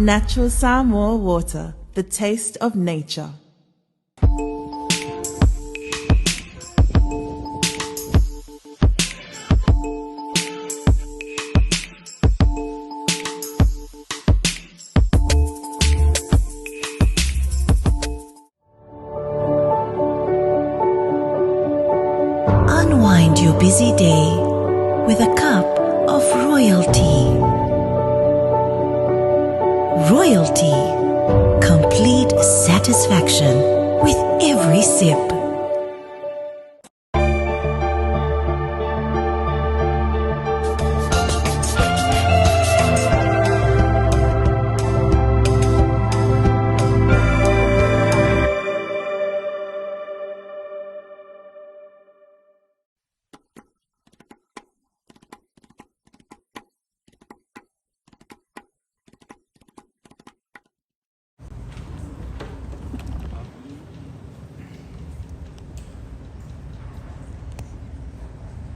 Natural Samoa water, the taste of nature. Unwind your busy day with a cup of royalty. Royalty, complete satisfaction with every sip.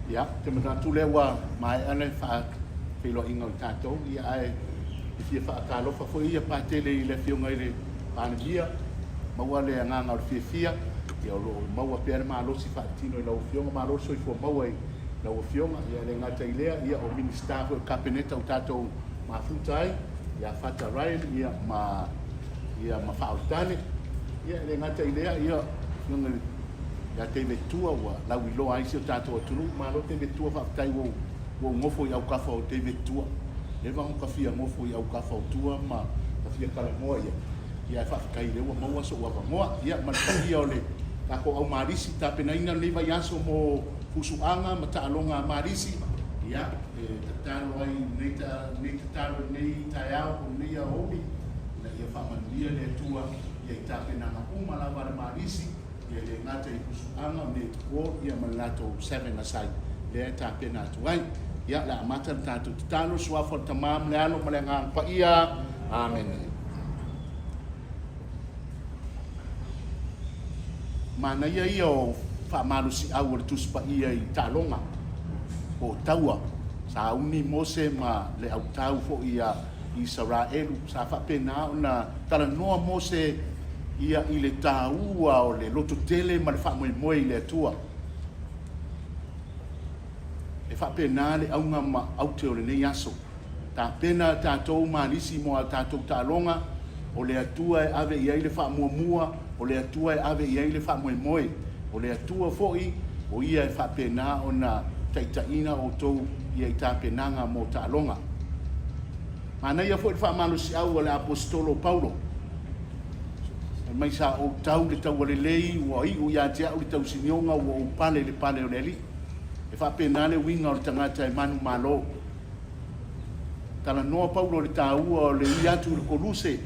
Ya, te matatu lewa mai ane Ava Feiloaiga o tātou ia ai i fia whaakalofa fo ia pātele i le whiunga i le pānamia maua le anganga o le fia ia o maua pēr mālosi whaatino i lau whiunga māloso i fua maua i lau whiunga ia le ngata i lea ia o minister o kapeneta o tātou mafutai ia Fata Ryan ia ma whaotane ia le ngata i lea ia whiunga ya te vetua wa lau i loa aisi o tātou atunu, ma lo te vetua whaktai wo ngofo i au kafa o te vetua. E wang kawhia ngofo i au kafa o tua, ma kawhia kalamoa ia. Ia e whakakai lewa maua so ua wangoa. Ia manakawhia o le tako au Malisi, ta penaina lewa i aso mo Fusu anga, ma ta alonga Malisi. Ia, tataro ai nei tataro nei taiao o nei a hobi. Na ia whamanuia le tua, ia i ta penanga umalawa le Malisi. Ia le ngata i Fusu anga me o ia malato 7 asai le ta pena tuai ia la amata tatu tano suafo tamam le alo malenga pa ia amen mana ia o fa malusi au le tus pa ia i talonga o taua sa uni mose ma le au tau fo ia Israel sa fa pena ona tala noa mose ia i le tāua o le loto tele ma le whamoemoe i le atua. E whapena le aunga ma aute o le nei aso. Tā pena tātou Malisi mo a tātou tālonga o le atua e ave i ai le whamuamua o le atua e ave i ai le whamoemoe o le atua foi o ia e whapena o na taitaina o tou ia i tā penanga mo tālonga. Mana ia foi le whamalusi au o le apostolo Paulo. Mai sa o tau le tau le lei o ai o ia tia o le tau sinionga o pale le pale o le li e fa pena le winga o le tangata e manu malo tala noa Paulo le tau o le ia tu le koluse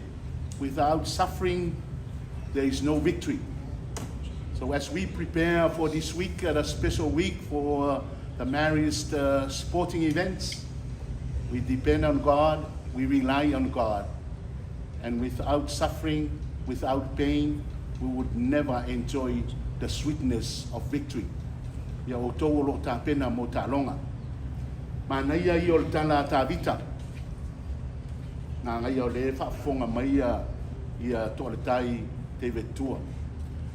without suffering there is no victory. So as we prepare for this week, a special week for the Marist sporting events, we depend on God, we rely on God, and without suffering, without pain, we would never enjoy the sweetness of victory. Ia o tō lo tā pena mo tā longa. Mana ia i o le tala tā vita. Nā ngai o le whaafonga mai ia tō le tai te vetua.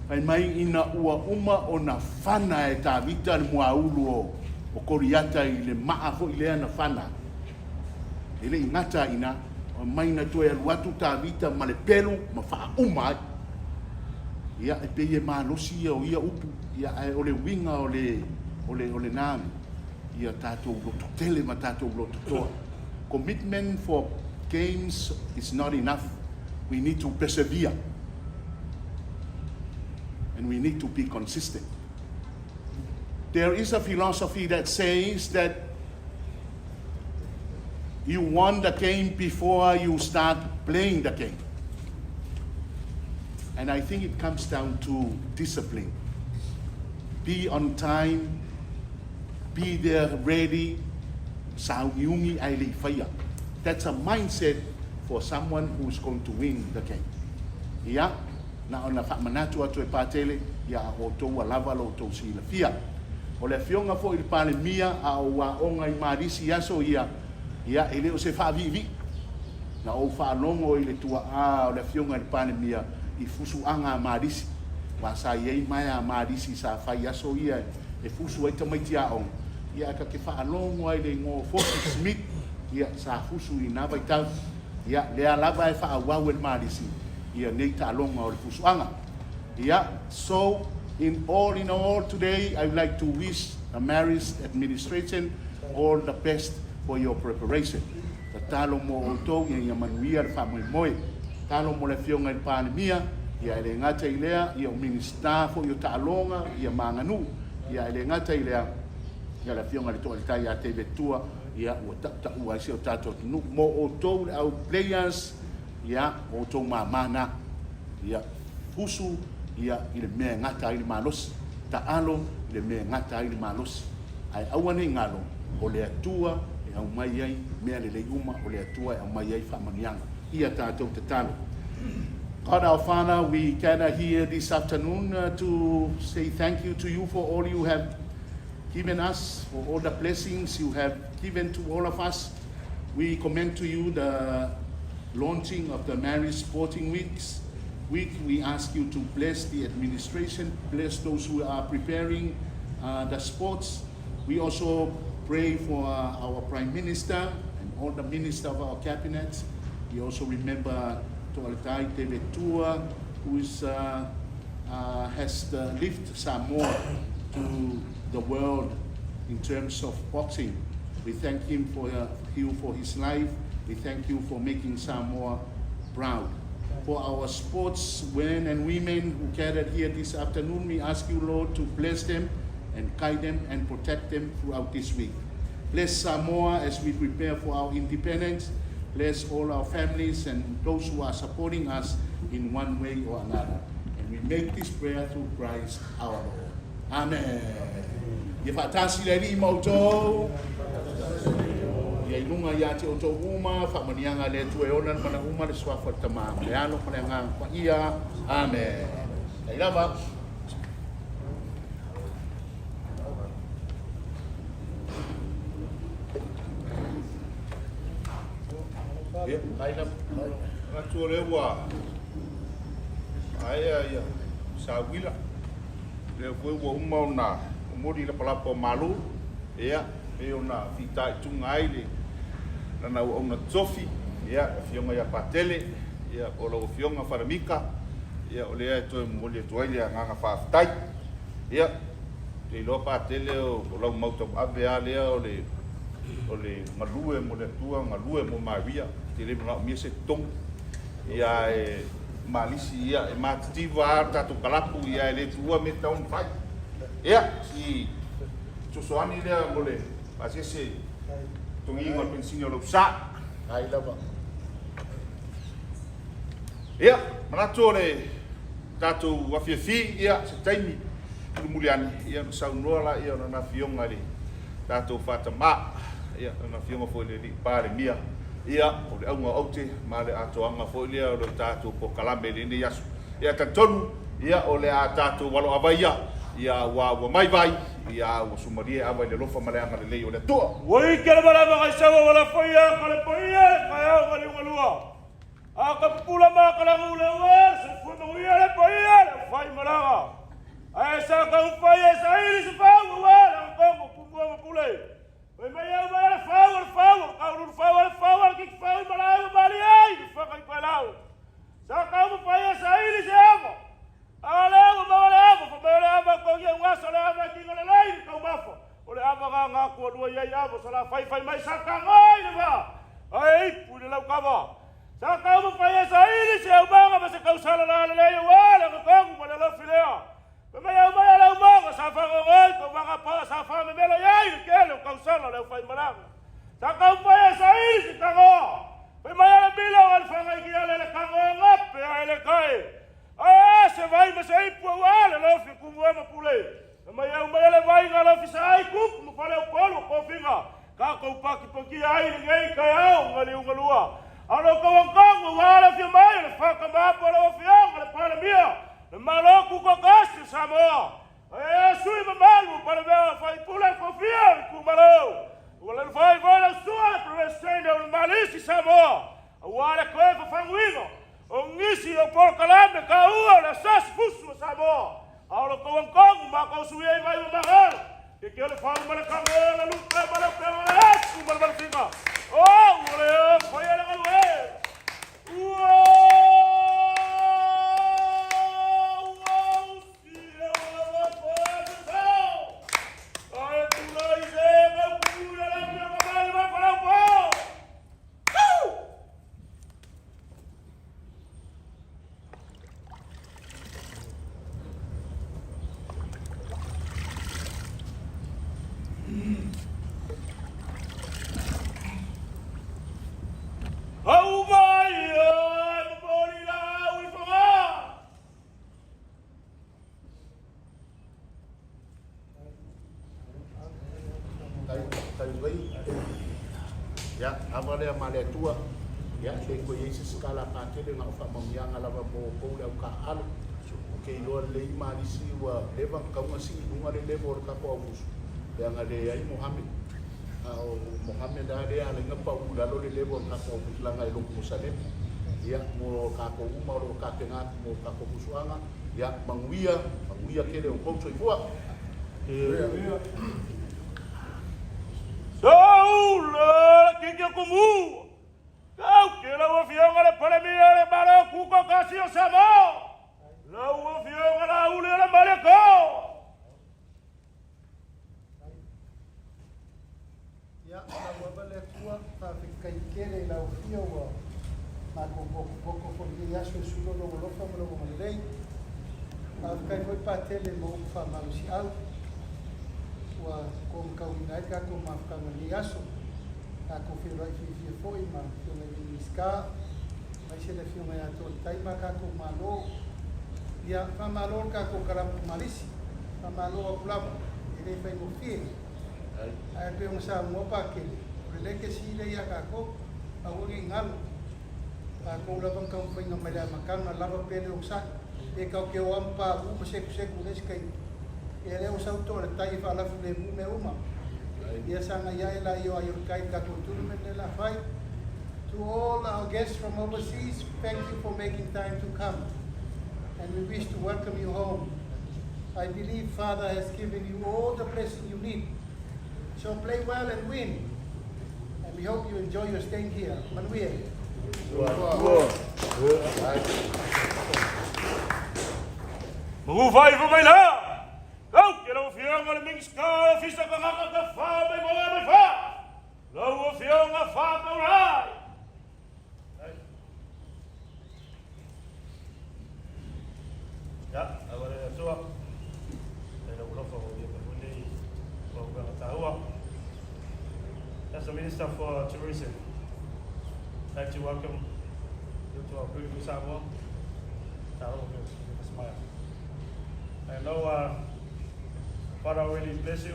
Pai mai ina ua uma o na whana e tā vita le mua ulu o koriata i le maa ho i lea na whana. Ele ingata ina, o mai na toe aluatu tā vita ma le pelu ma wha umai. Ia e peie maa losi ia o ia upu, ia e o le winga o le nami. Ia tātou loto tele ma tātou loto toa. Commitment for games is not enough. We need to persevere. And we need to be consistent. There is a philosophy that says that you won the game before you start playing the game. And I think it comes down to discipline. Be on time, be there ready, sauniungi ai le whaia. That's a mindset for someone who's going to win the game. Ia, na ona whamanatu atu e pātele, ia o tōua lava lo tō sila fia. O le fionga fo i pāle mia a o wa onga i Malisi aso ia ele o se whaavivi. na o whaalongo i le tua o le fionga le panemia i fusu anga Malisi. Wa sa iei mai a Malisi sa whai aso ia e fusu ai tamaiti a on. Ia ka ke whaalongo ai le ngō Fosu Smith, ia sa fusu i nā vai tau. Ia lea lava e whaawau el Malisi, ia nei ta alonga o le fusu anga. Ia, so in all today, I would like to wish the marriage administration all the best for your preparation. Ta talo mo o tau ia manuia le whamoe talo mo le fionga i panemia, ia ele ngata i lea, ia o minister fo i o ta'alonga, ia manganu, ia ele ngata i lea, ia le fionga le toa le tai a te vetua, ia ua ta'u ai se o tātou tunu, mo o tau le au players, ia o tau mamana, ia fusu, ia i le mea ngata i le malosi, ta'alo i le mea ngata i le malosi, ai awane ngalo, o le atua, e au mai ai, mea le leuma, o le atua e au mai ai whamanianga, ia tātou te talo. God our Father, we gather here this afternoon to say thank you to you for all you have given us, for all the blessings you have given to all of us. We commend to you the launching of the Marriage Sporting Week. We ask you to bless the administration, bless those who are preparing the sports. We also pray for our Prime Minister and all the ministers of our cabinet. We also remember Toaletai Tevetua, who has the lift Samoa to the world in terms of boxing. We thank him for his life. We thank you for making Samoa proud. For our sportsmen and women who gathered here this afternoon, we ask you, Lord, to bless them and guide them and protect them throughout this week. Bless Samoa as we prepare for our independence. Bless all our families and those who are supporting us in one way or another. And we make this prayer through Christ our Lord. Amen. Ia whaatasi le ri mautou. Ia inunga ia te o tau uma, whamanianga le tue onan mana uma le swafa tama. Le ano pane ngang pa ia. Amen. Ei lava. Ia, hai lava. Ratua le ua. Aia ia. Sa wila. Le fue ua uma ona. Mori la palapo malu. Ia. E ona fita tunga ai na ona Tofi, ia fionga ia patele, ia o lo fionga faramika, ia o le to mole to ai nga faaftai, ia le lo patele o lo mauto ave ale o le malue mo le tua malue mo mavia, te le mo mi se tong, ia Malisi ia mativa tatu Kalapu ia le tua me taun fai, ia si soani le mole pasese tungi ngon pensinyo lo sa ai lava ia manato le tatu wafiafi ia se taimi muliani ia sa unola ia na fionga le tatu fatama ia na fionga fo le pare mia ia o le aunga ote ma le atoanga fo le o tatu po kalambe le ni yasu ia tantonu ia o le tatu walo avaia ia wa mai vai ia o sumaria ava le lofa male ama le o le toa woi kele bala ma sa wala foia kale poia kaya kale walua aka pula ma kala ngula wa se fu no ia le poia fai malaga ai sa ka un fai sa ili se fa wa ko pu ma pule woi mai ia ma fa ki fa malaga mali ai fa ka palau sa ka un fai sa ili se ava Alego malego ko ia ngasa la ma ki ngala lai ko mafo ole ava nga ko do ia ia bo sala fai mai saka ngai va ai pule la kava saka mo fai sa ili se ubanga ba se ka usala la le wala ko ko mo la filea ba ia ma la uma sa fa ngai ko ba pa sa fa me melo ia ke le ka usala la fai malanga saka mo fai sa ili se ka go ba ia bilo al fa ngai ki le ka go ngape ai le kai ah, se vai mas aí por lá, não fica como é mas pulei. Mas eu me vai na lá fica aí com, não falei o polo, com fica. Cá com o paque porque aí ninguém caiu, ali uma lua. Alô com o cango, lá fica mais, faca mais para o fião, para mim. Maluco com gasto, Samoa. É sui malu para ver, vai pular com fião, com malu. O lá vai na sua, para ver se ainda o Malisi, Samoa. Awale koe whawhanguino. O ngisi o Porokalame ka ua le sasi Fusu o Samoa. Aolo kawangkongu ma kau suia i vai o mahalo. Ke ke ole whangu male kamela lupe male pema le esu male singa. Oh, ole o koe ele kalu e. Ya, avale male tua. Ya, le ko yesi skala patele na fa mamianga lava mo ko le ka al. Ke lo le Malisi wa leva ka ngasi unga le levo ka ko Fusu. Ya ngale ai Muhammad. Muhammad ade ale ngapa ula lo le levo ka ko Fusu la ngai lo Musalem. Ya mo ka ko uma lo ka tenga mo ka ko Fusuanga. Ya manguia kele o ko soifua. Saula, que como Kau kira wa fianga le pare mia le mare kuko kasi o samo. La wa fianga la ule le mare ko. Ya, la wa le tua pa fikai kere la ufio wa. Ma ko ya so sulo lo fa mo lo lei. Pa fikai foi pa tele mo fa Malisi au. Wa ko kaunai ka ko ma ka ni aso ka ko fi foi ma ko ni ska mai se le fi mai ato tai ma ka ko malo ya fa malo ka ko Kalapu Malisi fa malo plama ele fai mo fi ai pe un sa mo pa ke le ke si le ya ka ko a uri ngal ka ko la ban ka fai no mai ma ka na la pe le usa e ka ke o ampa u se ku le skai ele o sauto le tai fa la fule me uma ia sanga ia ela io ai kai ka tutulu me la fai to all our guests from overseas, thank you for making time to come and we wish to welcome you home. I believe Father has given you all the blessing you need, so play well and win, and we hope you enjoy your staying here. Manuel. Vai vai lá. Kau kira o fianga le mingska fisa ka ngaka ka fa me mo me fa. La o fianga fa ka rai. Ya, agora é sua. Era o lofa o dia que ele o ga taua. As the Minister for Tourism, I'd like to welcome you to our beautiful Samoa. I know Father really bless you,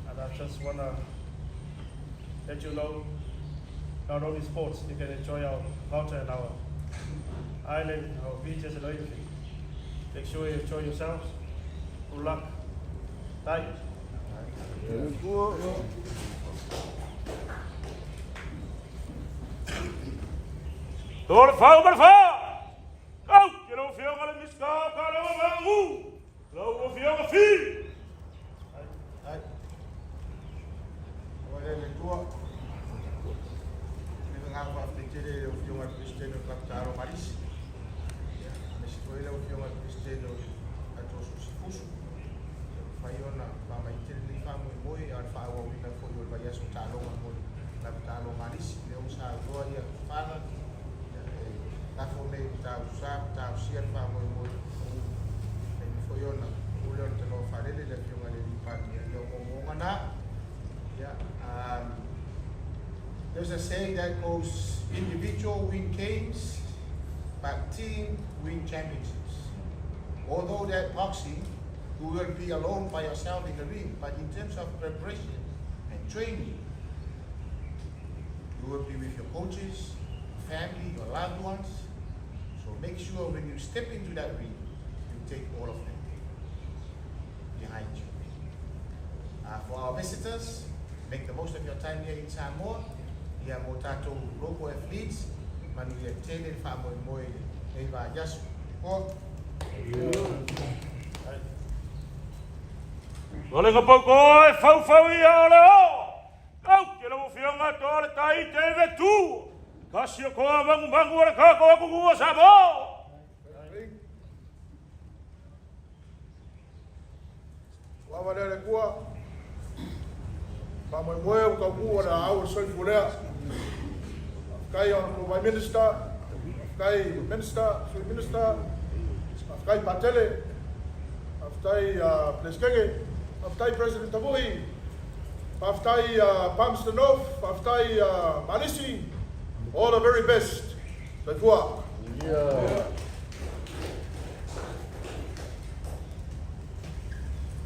and I just want to let you know, not only sports, you can enjoy our culture and our island, our beaches and everything. Make sure you enjoy yourselves. Good luck. Bye. Door vouw maar vaar! Kau, je loopt veel aan de miska, kan je maar hoe? Loop veel aan vier! Olha, leitor, eu não vou aprender o filme cristiano captar o Malisi. Mas foi o filme cristiano Aso Tofi. Foi ona para mais ter nem famo moi, alfa o mina foi o vai Aso Tofi captar o Malisi. Eu sa glória fala. Na fome tá o cielo famo moi. Ele foi ona o leão te lo farele le filme ali para eu ngana. Yeah. There's a saying that goes, individual win games, but team win championships. Although that boxing, you will be alone by yourself in the ring, but in terms of preparation and training, you will be with your coaches, family, your loved ones. So make sure when you step into that ring, you take all of them behind you. For our visitors, make the most of your time here in Samoa. ia mo tātou local athletes, manu ia tēne whamoe nei wā yasu. Ole ngā pau koe, whau ia ole o. Au, ke lau whionga tōre tai te vetu. Kasi o koa mangu ora kako aku kua sa mo. Wawanere kua, whamoe o ka mua na au soifu lea. Kai on my minister, kai minister, sui minister, kai patele, kai pleskege, kai president Tavuhi, kai Palmerston North, kai Malisi, all the very best. Te kua.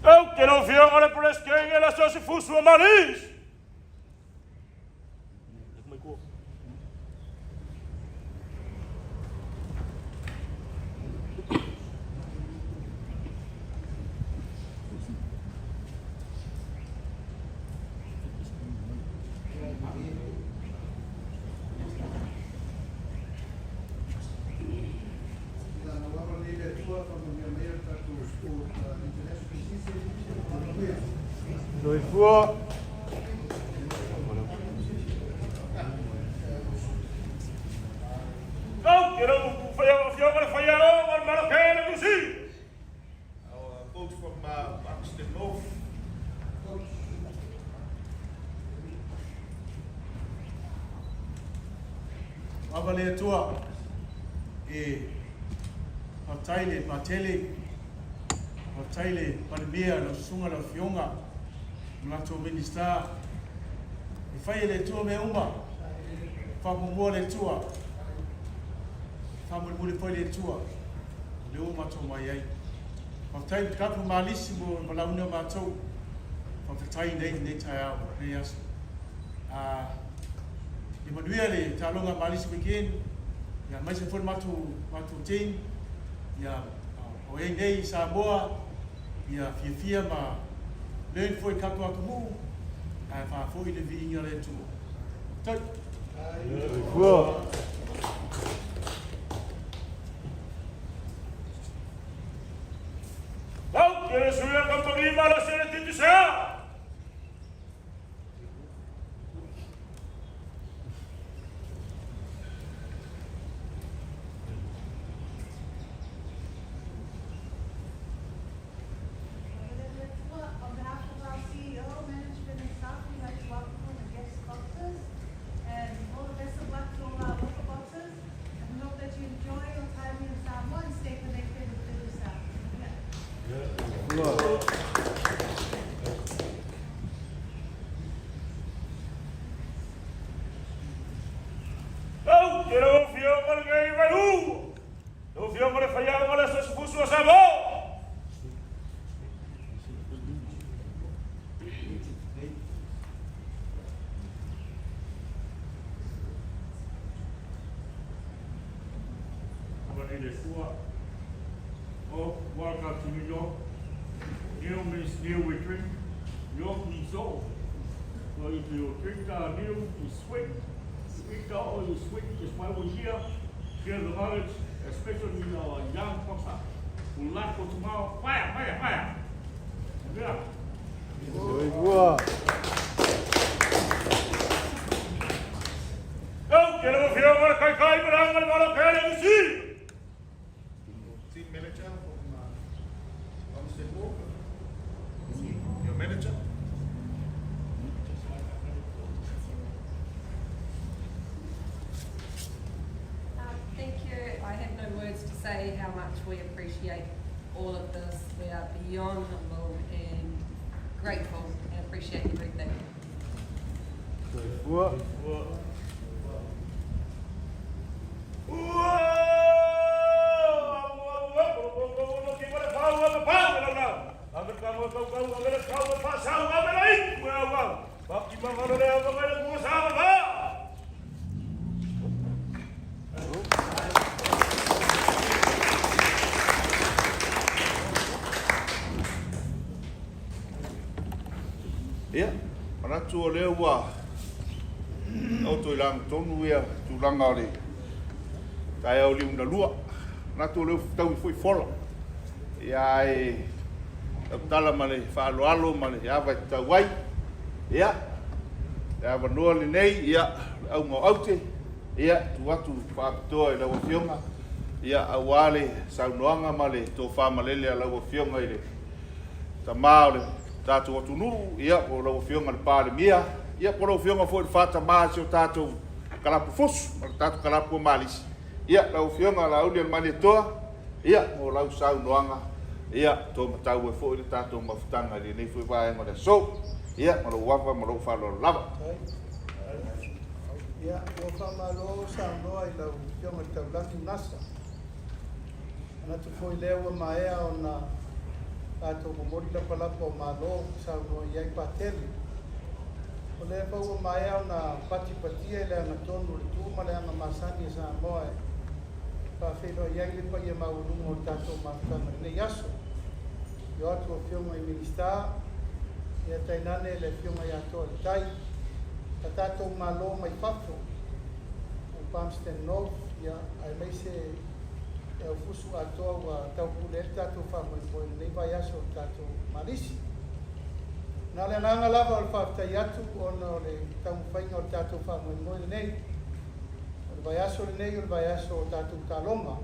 Au, ke lau whionga le pleskege la sosi Fusu mai Niu. Doi fua. Au, ke lau whionga le whaia o, mar marakele kusi. Our coach from Palmerston North. Ava le tua e Pataile, Patele, Pataile, Palimia, no sunga la fionga, mlato minister, e fai le tua me uma, fa mua le tua, fa mua le fai le tua, le uma to mai ai. Pataile kapu Malisi mo malauna matou, Pataile nei tai au, nei aso. I manuia le talonga Malisi weekend, ia mai se fon matu team, ia o e nei Samoa, ia fia ma learn foi kaku aku mu, a fa foi le vinga le tu. Tai. Wow. Au, ke le suia kampagi mala sere titi sea. On behalf of our CEO, management and staff, we'd like to welcome all the guest boxers and all the best of luck to all our local boxers. And we hope that you enjoy your time in Samoa and stay connected with the staff. Au, ke lau whionga le ngai waru. Lau whionga le whaia le sosi Fusu a Samoa. Welcome to New York. Niu means new we drink. York means old. So if you drink Niu, you sweet. Sweet or you sweet is why we're here. Share the knowledge, especially our young boxer who like for tomorrow. Fire! Yeah. Au, ke lau whionga le kai maranga le marakele kusi. Team manager from Palmerston North. Your manager. Thank you. I have no words to say how much we appreciate all of this. We are beyond humble and grateful and appreciate everything. Ia, paratu o leo wa o to ilang tonu ia tu langa o le tai au liu na lua na tu le tau foi fola ia e tala male fa alo male ia vai tawai ia ia vanua le nei ia au ngo aute ia tu atu fa to e la fionga ia awale saunoanga male to fa malele la fionga ile tamau tatu atu nuru ia o la fionga le pale mia ia po la fionga foi fata ma o tatu Kalapu Fusu tatu Kalapu Malisi ia la fionga la uli mane toa ia o la saunoanga ia to matau e foi tatu mafutanga le nei foi vai ngora so ia mo lo wafa mo lo fa lo lava ia o famalo saunoa i lau fionga taulaki nasa ana tu foi lewa mai ona tato momori la palapa o malo saunoa iai pateli o le fau mai ona pati patia le ana tonu le tuma le ana masani sa moa Ava Feiloaiga le pai e maulunga o tato mafutanga nei aso yo atu o fionga i minista ia tainane le fionga i ato al tai ta tato malo mai fafo o Palmston North ia ai mai se e o fusu atoa wa tau pule el tato whamai moe nei vai aso o tato Malisi na le nanga lava o le whaftai atu ona o le tau whainga o tato whamai moe nei o le vai aso le nei o le vai aso o tato talonga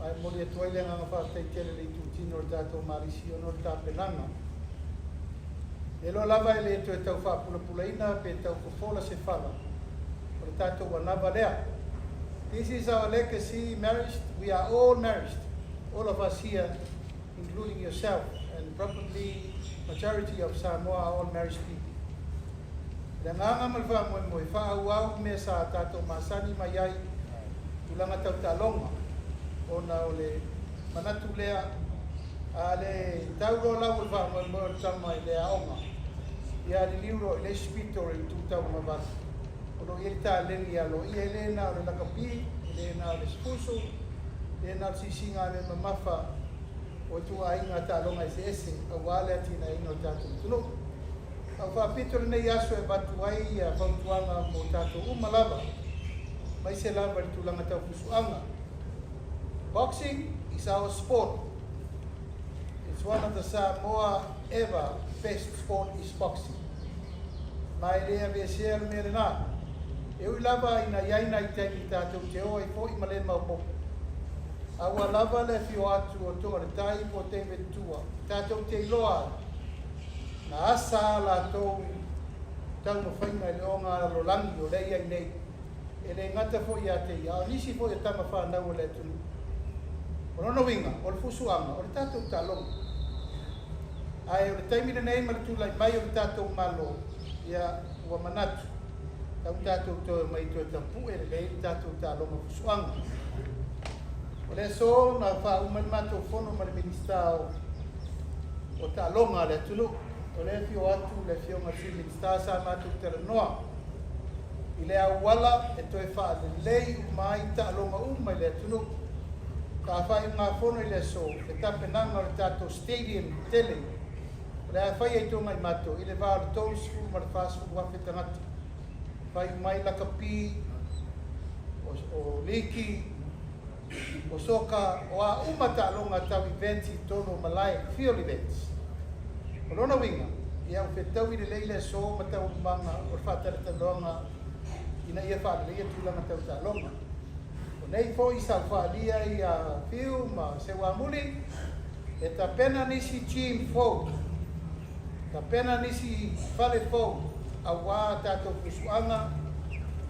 ai mori e tuai le nganga whaftai tele le tutino o tato Malisi o no le tapenanga e lo lava ele to e tau whapulapulaina pe tau kofola se whala o le tato wanava lea. This is our legacy, marriage. We are all married, all of us here, including yourself, and probably majority of Samoa are all married people. Le nganga malva mo mo fa au me sa tato masani mai tulanga tau talonga ona ole manatu lea ale tau lo la ulva mo mo tama ile aonga ia di libro le spirito in tutta una base ono ilta le ia lo Elena o la capi Elena o Fusu Elena si singa le mafa o tu ainga talonga ese awale atina ino tatu tulo au fa pitolo nei aso e batuai a fautuanga mo tatu umalava mai se lava i tulanga tau fusuanga. Boxing is our sport. It's one of the Samoa ever best sport is boxing. Mai rea vesia me rena. Eu lava ina yaina i temi tatu te o i fo i male maupo. Awa lava le fio atu o tonga le tai po te ventua. Tatu te iloa. Na asa la tau tau no whainga i leonga lo langi o leia i nei. E le ngata fo i ate ia. Nisi fo i tama whanau le tunu. O nono winga, o le fusuanga, o le tatou talonga. Ai o le taimina nei ma le tulai mai o le tatou malo ia ua manatu. Tau tatou toe mai toe tampu e le tatou talonga fusuanga. O le so na wha umani matou fono ma le minista o talonga le tunu. O le fio atu le fio ngati minista sa matou teranoa. I le awala e toe wha le lei mai talonga uma i le tunu. Ka whai ngā whono i le so, e tapenanga o le tātou stadium tele. Le a whai ei tonga i mato, i le wā le tōu sifu ma le whāsifu wafe tangata. Whai mai la kapi, o liki, o soka, o a umata alonga tau events i tono malai, field events. O lona winga, i au whetau i le leile so ma tau manga o le whātara talonga, ina ia whātara ia tūlanga tau talonga. Nei fo i sa whaalia i a whiu ma se wamuli e ta pena nisi team fo ta pena nisi whale fo a wā tātou kusuanga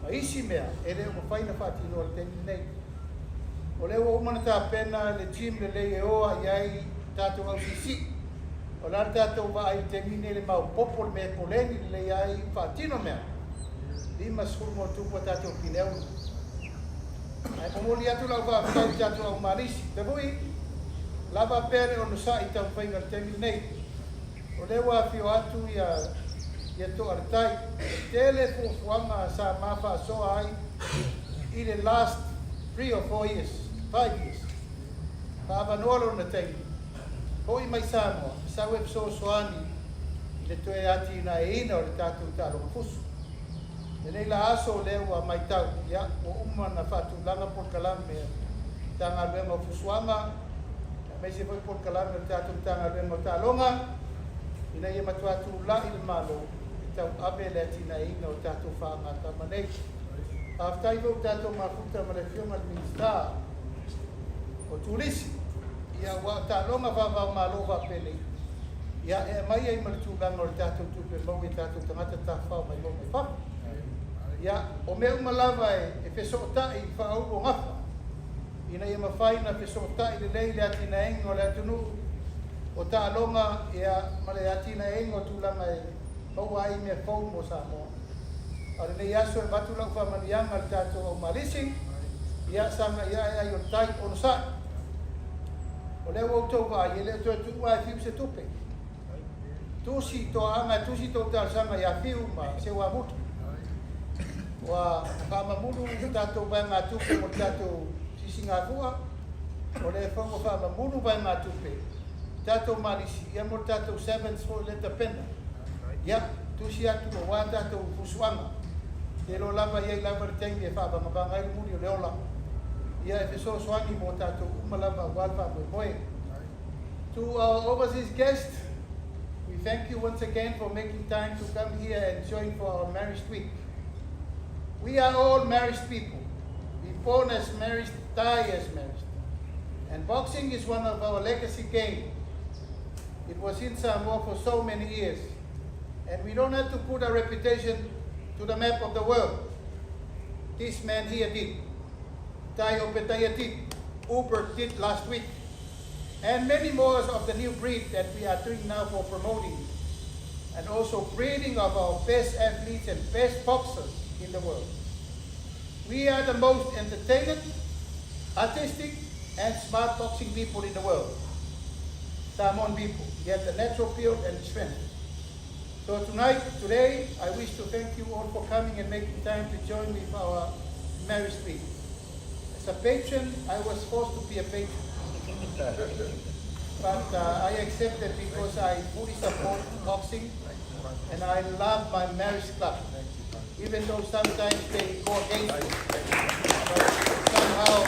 ma isi mea e reo ma whaina whātino al temi nei o leo umana ta pena le team le lei e oa iai tātou au sisi o lar tātou wa ai temi nei le mau popol me poleni le lei ai whātino mea lima skurmo tupo tātou pineu ai pomoli atu lau va vai atu au Malisi te vui lava pere ono sa i tau whainga temi nei o lewa fio atu ia to artai tele fuanga sa mafa so ai i the last 3 or 4 years 5 years pa vanolo na temi hoi mai Samoa sa web so soani le toe ati na ina o le tatu talo fusu Nei la aso le ua mai tau, ia, o uma na whatulanga por kalame, tanga luenga fusuanga, me se foi por kalame tatu tanga luenga talonga, ina ia matuatu la il malo, tau abe le tina ina o tatu whaanga tamanei. Aftai vo tatu mafuta ma le fiona minsta, o tulisi, ia wa talonga va malo va pele. Ia e mai ai martulanga o tatu tupe mau i tatu tangata tawhau mai mo mai whapa. Ia, o mea umalava e whesotai i whaau o ngapa. Ina ia mawhaina whesotai le lei le atina engo le atunu o ta alonga ia male atina engo tūlanga e maua ai mea whau mo Samoa. Are nei aso e watulau whamanianga le tātou au Malisi, ia sanga ia e ai o tai o no sai. O leo au tau vai, e leo tau tua e fiu se tupe. Tusi to anga, tusi to ta sanga ia fiu ma se wa mutu. Wa whamamunu tātou vai ngā tupe mo tātou sisingafua, o le whango whamamunu vai ngā tupe. Tātou Malisi, ia mo tātou 7th for letter pena. Ia, tusi atu o wā tātou fusuanga. Te lo lava iei lava ritengi e whaamamanga i muri o leola. Ia e wheso swangi mo tātou umalava walwa mo moe. To our overseas guests, we thank you once again for making time to come here and join for our marriage week. We are all married people. We born as married, die as married. And boxing is one of our legacy games. It was in Samoa for so many years. And we don't have to put our reputation to the map of the world. This man here did. Tayo Petaya did. Uber did last week. And many more of the new breed that we are doing now for promoting. And also breeding of our best athletes and best boxers in the world. We are the most entertaining, artistic, and smart boxing people in the world. Samoan people, they have the natural build and strength. So today, I wish to thank you all for coming and making time to join me for our marriage week. As a patron, I was forced to be a patron. But I accepted because I fully support boxing and I love my marriage club. Even though sometimes they go against me. But somehow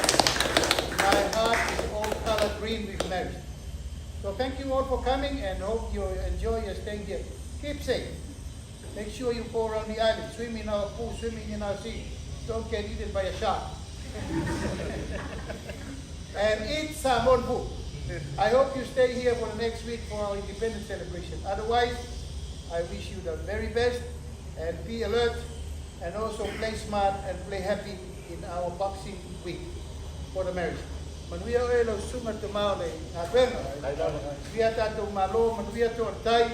my heart is all color green with marriage. So thank you all for coming and hope you enjoy your stay here. Keep safe. Make sure you go around the island, swim in our pool, swimming in our sea. Don't get eaten by a shark. And eat Samoan food. I hope you stay here for the next week for our independence celebration. Otherwise, I wish you the very best and be alert and also play smart and play happy in our boxing week for the marriage. Manuia o elo sunga te maole a venga. Via tato malo, manuia to tai.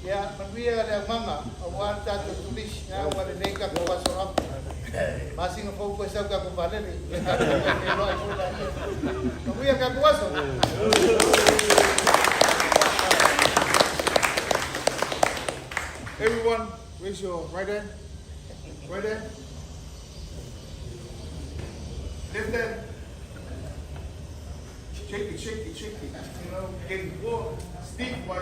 Ya manuia le manga, a wan tato tulish na wa le neka ko waso ap. Masing fo ko sa ka ko valele. Manuia ka ko waso. Everyone, raise your right hand. Right hand. Left hand. Shake it, shake it, shake it. You know, getting more stiff by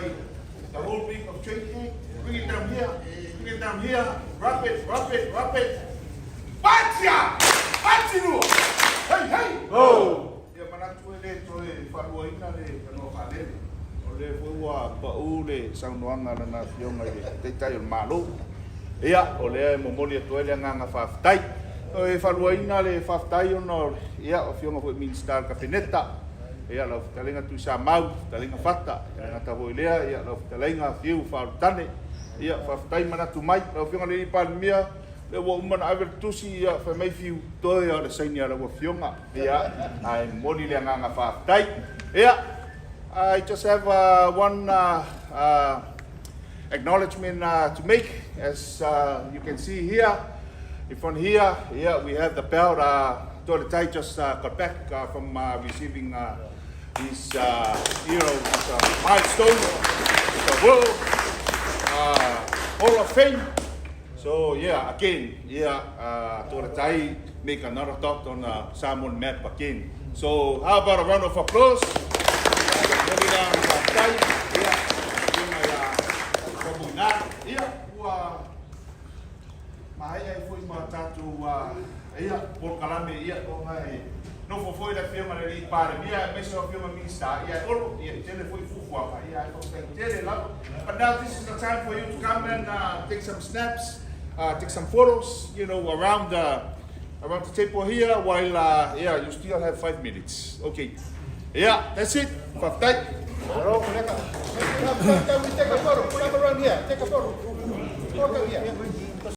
the whole week of training. Bring it down here. Bring it down here. Wrap it, wrap it, wrap it. Patia! Patinu! Hey, hey! Oh! Yeah, manatu ele toe Feiloaiga le kano falele. Ole fuwa pau le saunoanga na fionga le teitai o malo. Ia, ole momoli toe le nganga faftai. O Feiloaiga le faftai ono ia o fionga fo Minster Kapeneta. Ia lo talenga tu sa mau, talenga fata, nga tavo ilea, ia lo talenga fiu fautane. Ia faftai manatu mai, lo fionga le palmia. Le wo umana aver tusi ia fa mai fiu toe o le sainia le wo fionga. Ia, ai moli le nganga faftai. Ia, I just have one acknowledgement to make. As you can see here, in front here, we have the belt. Toletai just got back from receiving this, this milestone, the World Hall of Fame. So yeah, again, Toletai make another dot on the Samoan map again. So how about a round of applause? Ai foi matatu ia por kalame ia o mai no foi da firma ali para mia meso firma minsta ia olo ia tele foi fufu apa ia ko tele lá. But now this is the time for you to come and take some snaps, take some photos, you know, around the table here while yeah, you still have 5 minutes. Okay. Yeah, that's it. For that. Hello, take a photo. Put up around here. Take a photo. Photo here.